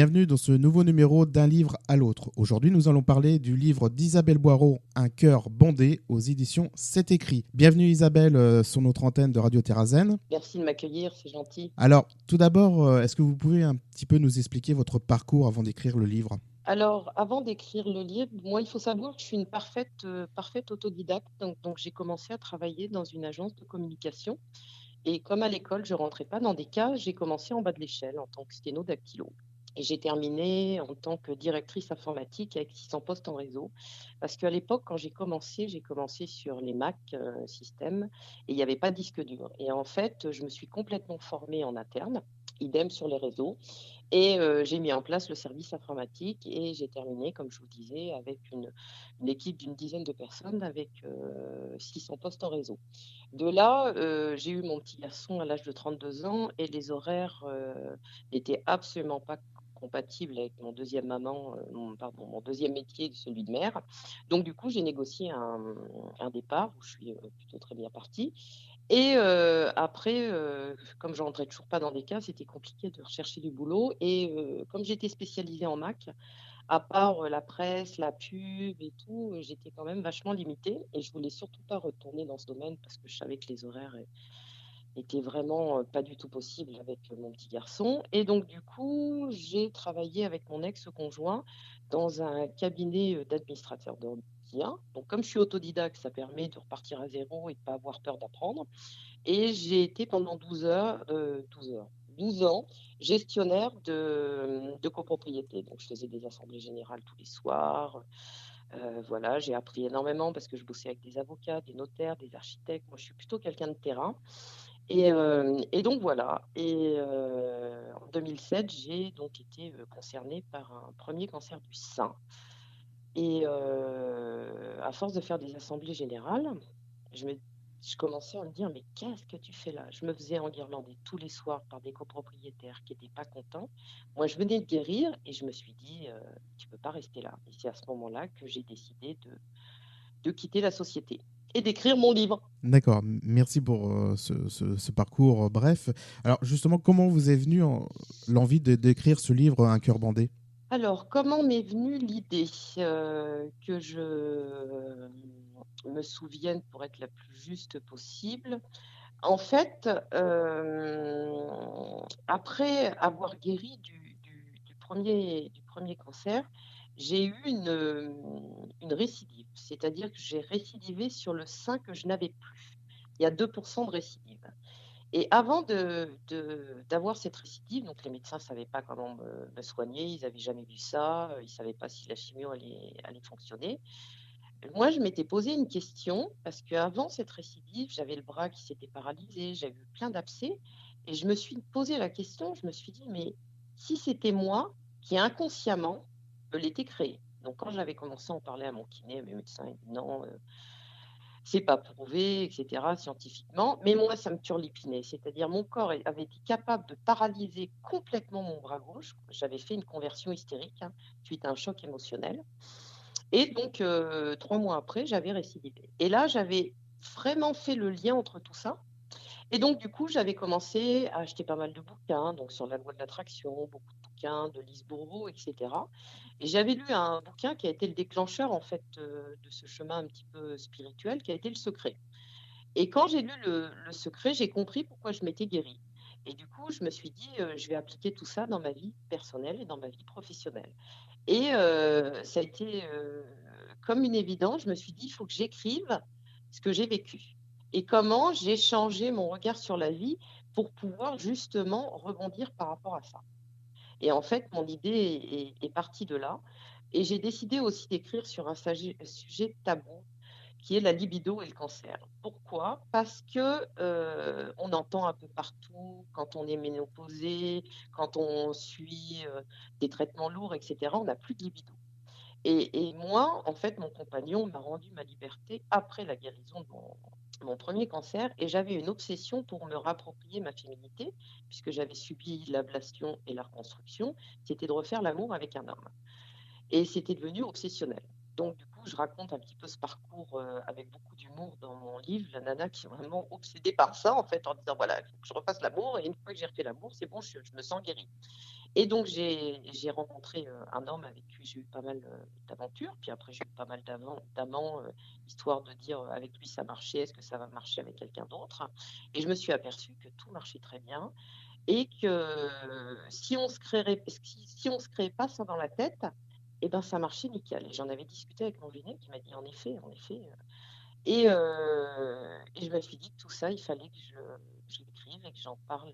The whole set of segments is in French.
bienvenue dans ce nouveau numéro d'Un livre à l'autre. Aujourd'hui, nous allons parler du livre d'Isabelle Boireau, Un cœur bondé, aux éditions C'est écrit. Bienvenue Isabelle sur notre antenne de Radio Terrazen. Merci de m'accueillir, c'est gentil. Alors, tout d'abord, est-ce que vous pouvez un petit peu nous expliquer votre parcours avant d'écrire le livre? Alors, avant d'écrire le livre, moi, il faut savoir que je suis une parfaite autodidacte. Donc, j'ai commencé à travailler dans une agence de communication. Et comme à l'école, je rentrais pas dans des cases, j'ai commencé en bas de l'échelle en tant que sténo-dactylo. Et j'ai terminé en tant que directrice informatique avec 600 postes en réseau. Parce qu'à l'époque, quand j'ai commencé sur les Mac système et il n'y avait pas de disque dur. Et en fait, je me suis complètement formée en interne, idem sur les réseaux. Et j'ai mis en place le service informatique et j'ai terminé, comme je vous disais, avec une équipe d'une dizaine de personnes avec 600 postes en réseau. De là, j'ai eu mon petit garçon à l'âge de 32 ans et les horaires n'étaient absolument pas compatibles avec mon deuxième maman, mon deuxième métier, celui de mère. Donc du coup, j'ai négocié un départ où je suis plutôt très bien partie. Et après, comme je rentrais toujours pas dans des cases, c'était compliqué de rechercher du boulot et comme j'étais spécialisée en Mac, à part, la presse, la pub et tout, j'étais quand même vachement limitée et je voulais surtout pas retourner dans ce domaine parce que je savais que les horaires étaient vraiment, pas du tout possibles avec, mon petit garçon et donc du coup, j'ai travaillé avec mon ex-conjoint dans un cabinet, d'administrateur d'entretien. Donc comme je suis autodidacte, ça permet de repartir à zéro et de pas avoir peur d'apprendre et j'ai été pendant 12 ans gestionnaire de copropriété. Donc je faisais des assemblées générales tous les soirs. Voilà, j'ai appris énormément parce que je bossais avec des avocats, des notaires, des architectes. Moi, je suis plutôt quelqu'un de terrain et donc voilà et en 2007, j'ai donc été, concernée par un premier cancer du sein et à force de faire des assemblées générales, je me je commençais à me dire: «Mais qu'est-ce que tu fais là?» Je me faisais enguirlander tous les soirs par des copropriétaires qui étaient pas contents. Moi, je venais de guérir et je me suis dit: «Tu peux pas rester là» et c'est à ce moment-là que j'ai décidé de quitter la société et d'écrire mon livre. D'accord, merci pour ce parcours bref. Alors justement, comment vous est venue l'envie d'écrire ce livre, Un cœur bandé? Alors, comment m'est venue l'idée? Que je me souvienne pour être la plus juste possible. En fait, après avoir guéri du 1er cancer, j'ai eu une récidive. C'est-à-dire que j'ai récidivé sur le sein que je n'avais plus. Il y a 2 de récidive et avant d'avoir cette récidive, donc les médecins ne savaient pas comment me soigner, ils n'avaient jamais vu ça, ils ne savaient pas si la chimio allait fonctionner. Moi, je m'étais posé une question parce qu'avant cette récidive, j'avais le bras qui s'était paralysé, j'avais eu plein d'abcès et je me suis posé la question, je me suis dit: «Mais si c'était moi qui inconsciemment me l'étais créé?» Donc quand j'avais commencé à en parler à mon kiné, à mes médecins, ils disent: «Non, c'est pas prouvé et cetera scientifiquement», mais moi ça me turlupinait. C'est-à-dire mon corps avait été capable de paralyser complètement mon bras gauche. J'avais fait une conversion hystérique, hein, suite à un choc émotionnel et donc 3 mois après, j'avais récidivé et là, j'avais vraiment fait le lien entre tout ça et donc du coup, j'avais commencé à acheter pas mal de bouquins, donc sur la loi de l'attraction, beaucoup de bouquins de Lise Bourbeau et cetera et j'avais lu un bouquin qui a été le déclencheur, en fait, de ce chemin un petit peu spirituel, qui a été Le Secret et quand j'ai lu Le Secret, j'ai compris pourquoi je m'étais guérie et du coup, je me suis dit: «Je vais appliquer tout ça dans ma vie personnelle et dans ma vie professionnelle». Et ça a été, comme une évidence. Je me suis dit: «Il faut que j'écrive ce que j'ai vécu et comment j'ai changé mon regard sur la vie pour pouvoir justement rebondir par rapport à ça» et en fait, mon idée est partie de là et j'ai décidé aussi d'écrire sur un sujet tabou qui est la libido et le cancer. Pourquoi? Parce que, on entend un peu partout quand on est ménopausé, quand on suit, des traitements lourds et cetera, on n'a plus de libido. Et moi, en fait, mon compagnon m'a rendu ma liberté après la guérison de mon 1er cancer et j'avais une obsession pour me rapproprier ma féminité, puisque j'avais subi l'ablation et la reconstruction, c'était de refaire l'amour avec un homme et c'était devenu obsessionnel. Donc du coup, je raconte un petit peu ce parcours, avec beaucoup d'humour dans mon livre. La nana qui est vraiment obsédée par ça, en fait, en disant: «Voilà, il faut que je refasse l'amour et une fois que j'ai refait l'amour, c'est bon, je me sens guérie». Et donc j'ai rencontré, un homme avec qui j'ai eu pas mal, d'aventures. Puis après j'ai eu pas mal d'amants, histoire de dire, avec lui ça marchait, est-ce que ça va marcher avec quelqu'un d'autre? Et je me suis aperçue que tout marchait très bien et que si on se créait pas ça dans la tête, et ben, ça marchait nickel. Et j'en avais discuté avec mon Vinais qui m'a dit: en effet», et je me suis dit que tout ça, il fallait que je l'écrive et que j'en parle,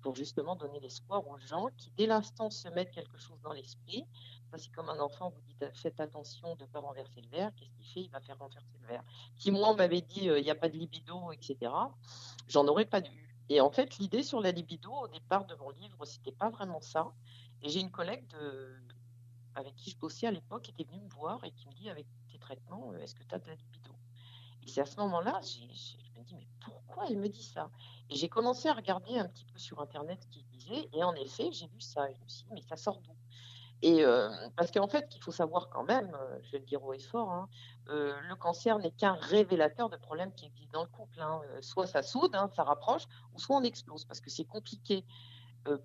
pour justement donner l'espoir aux gens qui, dès l'instant, se mettent quelque chose dans l'esprit. Ça, c'est comme un enfant, vous dites: «Faites attention de ne pas renverser le verre». Qu'est-ce qu'il fait? Il va faire renverser le verre. Si moi, on m'avait dit, «Il y a pas de libido» et cetera, j'en aurais pas eu. Et en fait, l'idée sur la libido, au départ de mon livre, c'était pas vraiment ça. Et j'ai une collègue avec qui je bossais à l'époque qui était venue me voir et qui me dit: «Avec tes traitements, est-ce que tu as de la libido?» Et c'est à ce moment-là, je me dis: «Mais pourquoi elle me dit ça?» Et j'ai commencé à regarder un petit peu sur internet ce qu'il disait et en effet, j'ai vu ça et je me suis dit: «Mais ça sort d'où?» Et parce qu'en fait, qu'il faut savoir quand même, je vais le dire haut et fort, hein, le cancer n'est qu'un révélateur de problèmes qui existent dans le couple, hein. Soit ça soude, hein, ça rapproche, ou soit on explose parce que c'est compliqué,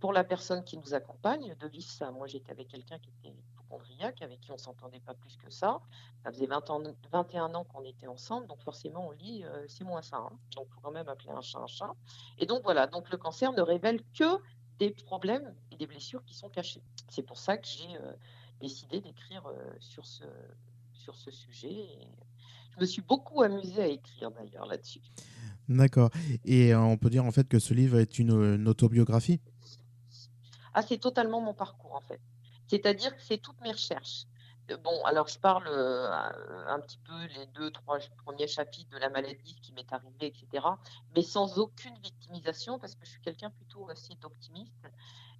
pour la personne qui nous accompagne de vivre ça. Moi, j'étais avec quelqu'un qui était hypocondriaque, avec qui on s'entendait pas plus que ça. Ça faisait 21 ans qu'on était ensemble, donc forcément, au lit, c'est moins ça, hein. Donc, il faut quand même appeler un chat un chat. Et donc, voilà, donc le cancer ne révèle que des problèmes et des blessures qui sont cachées. C'est pour ça que j'ai décidé d'écrire sur ce sujet. Et je me suis beaucoup amusée à écrire d'ailleurs là-dessus. D'accord. Et on peut dire en fait que ce livre est une autobiographie? Ah, c'est totalement mon parcours, en fait. C'est-à-dire que c'est toutes mes recherches. Bon, alors je parle, un petit peu les 2-3 premiers chapitres de la maladie, ce qui m'est arrivé et cetera, mais sans aucune victimisation parce que je suis quelqu'un plutôt assez d'optimiste.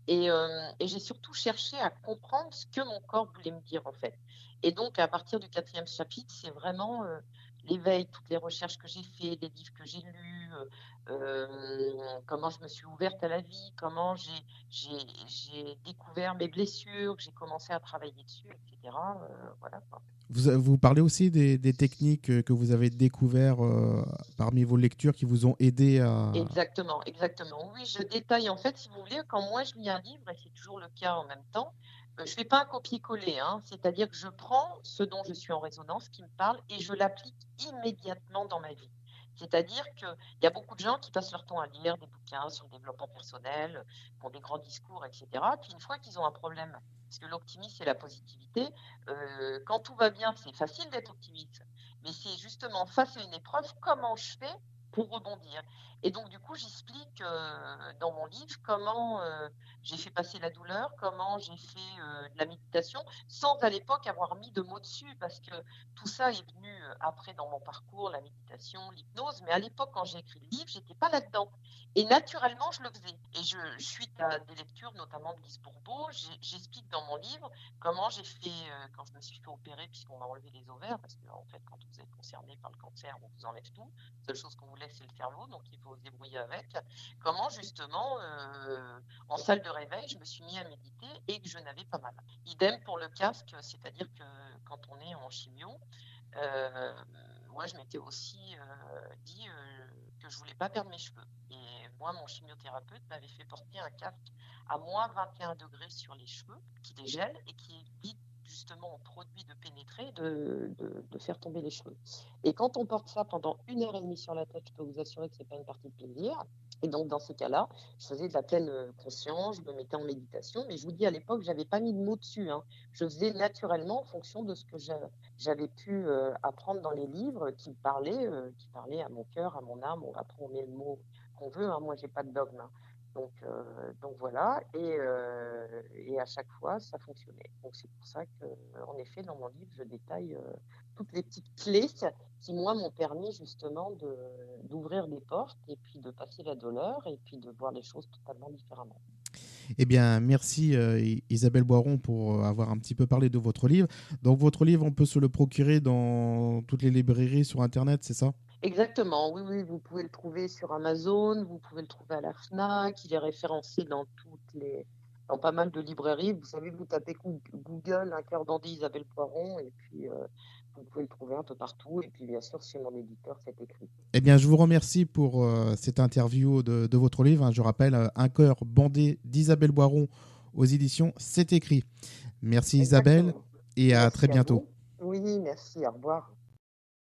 Et j'ai surtout cherché à comprendre ce que mon corps voulait me dire, en fait. Et donc à partir du 4e chapitre, c'est vraiment, l'éveil, toutes les recherches que j'ai fait, les livres que j'ai lus, comment je me suis ouverte à la vie, comment j'ai découvert mes blessures, que j'ai commencé à travailler dessus et cetera, voilà, quoi. Vous parlez aussi des techniques que vous avez découvert parmi vos lectures qui vous ont aidé à... Exactement, exactement. Oui, je détaille en fait, si vous voulez, quand moi je lis un livre, et c'est toujours le cas en même temps, je fais pas un copier-coller, hein. C'est-à-dire que je prends ce dont je suis en résonance, qui me parle, et je l'applique immédiatement dans ma vie. C'est-à-dire qu'il y a beaucoup de gens qui passent leur temps à lire des bouquins sur le développement personnel, qui ont des grands discours, et cetera. Puis une fois qu'ils ont un problème, parce que l'optimisme et la positivité, quand tout va bien, c'est facile d'être optimiste. Mais c'est justement face à une épreuve, comment je fais pour rebondir. Et donc du coup, j'explique, dans mon livre comment, j'ai fait passer la douleur, comment j'ai fait, de la méditation, sans à l'époque avoir mis de mots dessus parce que tout ça est venu, après dans mon parcours, la méditation, l'hypnose. Mais à l'époque, quand j'ai écrit le livre, j'étais pas là-dedans et naturellement, je le faisais. Et suite à des lectures, notamment de Lise Bourbeau, j'explique dans mon livre comment j'ai fait, quand je me suis fait opérer puisqu'on m'a enlevé les ovaires parce qu'en fait, quand vous êtes concerné par le cancer, on vous enlève tout. Seule chose qu'on vous laisse, c'est le cerveau, donc il faut se débrouiller avec. Comment justement, en salle de réveil, je me suis mis à méditer et que je n'avais pas mal. Idem pour le casque, c'est-à-dire que quand on est en chimio, euh, moi je m'étais aussi dit que je voulais pas perdre mes cheveux. Et moi, mon chimiothérapeute m'avait fait porter un casque à moins 21 degrés sur les cheveux, qui dégèle et qui évite justement au produit de pénétrer, de faire tomber les cheveux. Et quand on porte ça pendant 1 heure et demie sur la tête, je peux vous assurer que c'est pas une partie de plaisir. Et donc, dans ces cas-là, je faisais de la pleine conscience, je me mettais en méditation, mais je vous dis, à l'époque, j'avais pas mis de mots dessus, hein. Je faisais naturellement en fonction de ce que j'avais pu apprendre dans les livres qui parlaient à mon cœur, à mon âme. Après, on met le mot qu'on veut, hein. Moi, j'ai pas de dogme, hein. Donc voilà, et à chaque fois, ça fonctionnait. Donc c'est pour ça que, en effet, dans mon livre, je détaille toutes les petites clés qui, moi, m'ont permis justement d'ouvrir des portes et puis de passer la douleur et puis de voir les choses totalement différemment. Eh bien, merci Isabelle Boiron pour avoir un petit peu parlé de votre livre. Donc, votre livre, on peut se le procurer dans toutes les librairies sur Internet, c'est ça? Exactement, oui, oui, vous pouvez le trouver sur Amazon, vous pouvez le trouver à la FNAC, il est référencé dans toutes dans pas mal de librairies. Vous savez, vous tapez Google, Un cœur bandé Isabelle Poiron, et puis vous pouvez le trouver un peu partout. Et puis bien sûr, chez mon éditeur, c'est écrit. Eh bien, je vous remercie pour cette interview de votre livre, hein. Je rappelle, Un cœur bandé d'Isabelle Boiron aux éditions C'est écrit. Merci Isabelle Exactement. et à très Merci à bientôt. vous. Oui, merci, au revoir.